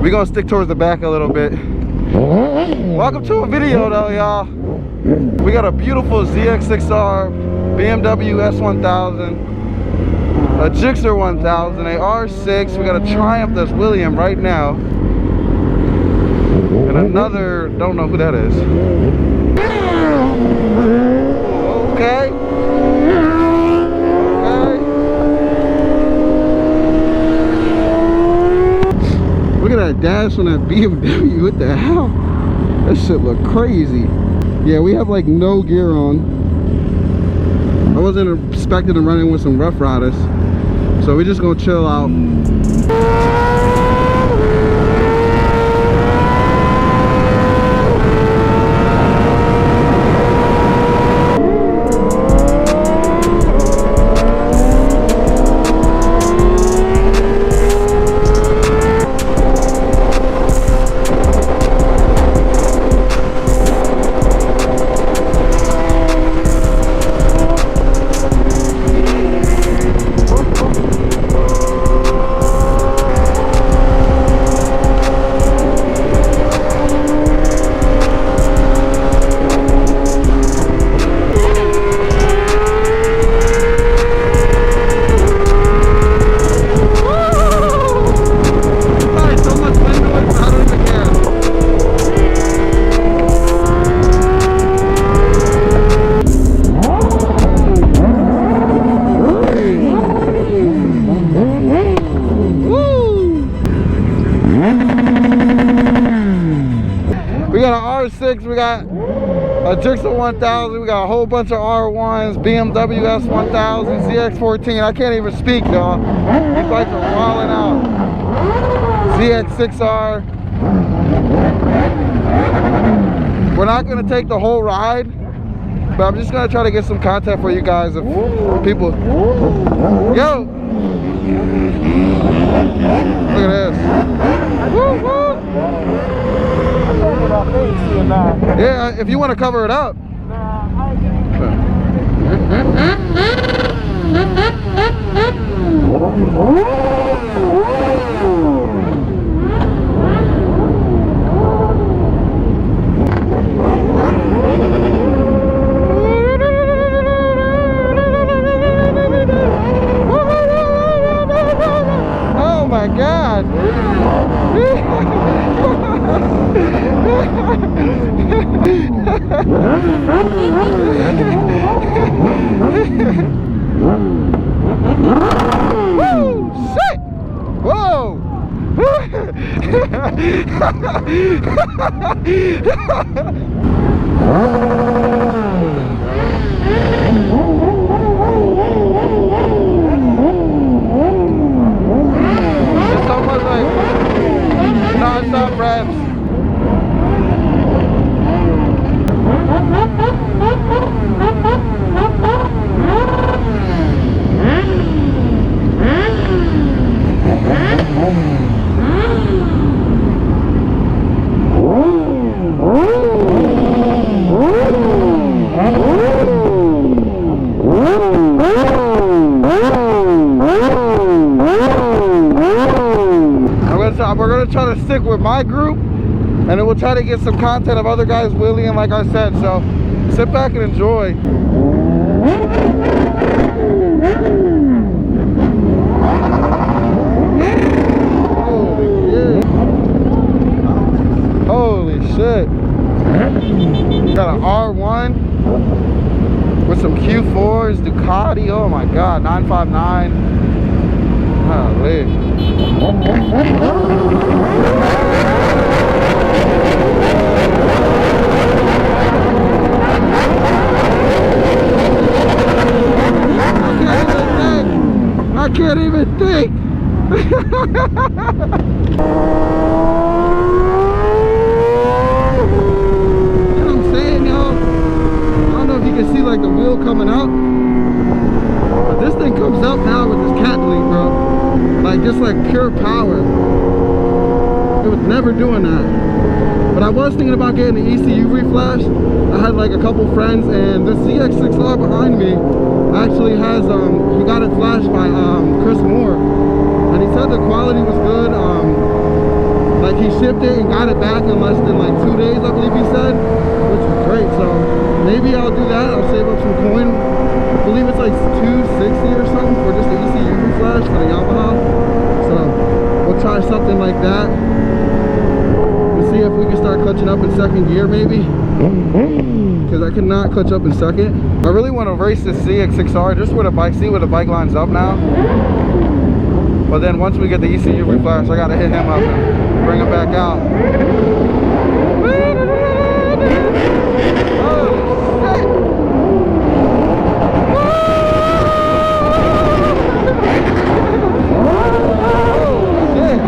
We're gonna stick towards the back a little bit. Welcome to a video though, y'all. We got a beautiful Zx6R, BMW S1000, a Gixxer 1000, a R6. We got a Triumph that's William right now, and another, don't know who that is. Okay. Look at that dash on that BMW. What the hell? That shit look crazy. Yeah, we have like no gear on. I wasn't expecting to run in with some Rough Riders, so we're just gonna chill out. We got an R6, we got a Gixxer 1000, we got a whole bunch of R1’s, BMW S1000, ZX14. I can't even speak, y'all. These bikes are wilding out. Zx6R. We're not gonna take the whole ride, but I'm just gonna try to get some content for you guys if people. Yo! Look at this. Woo, woo. Yeah, if you want to cover it up. Oh my God. Woo! Shit! Whoa! It's almost like non-stop raps. We're gonna try to stick with my group, and then we'll try to get some content of other guys wheeling, like I said. So sit back and enjoy. Holy shit. Got an R1 with some Q4s, Ducati. Oh my God, 959. Holy. I can't even think. You know what I'm saying, y'all? I don't know if you can see like the wheel coming up, but this thing comes up now with this cat link, bro. Like just like pure power. It was never doing that. But I was thinking about getting the ECU reflash. I had like a couple friends, and this Zx6R behind me actually has he got it flashed by Chris Moore, and he said the quality was good. Like he shipped it and got it back in less than like 2 days, I believe he said, which was great. So maybe I'll do that. I'll save up some coin. I believe it's like $260 or something for just the ECU flash for the Yamaha. So we'll try something like that. We'll see if we can start clutching up in second gear maybe, because I cannot clutch up in second. I really want to race this Zx6R just with a bike, see where the bike lines up now. But then once we get the ECU reflash, I gotta hit him up and bring him back out. Oh shit!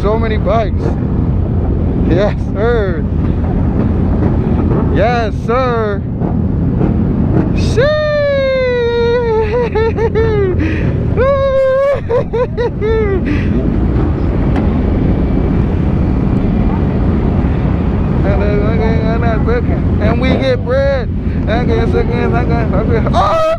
So many bikes. Yes, sir. Yes, sir. Shit. And we get bread. Oh,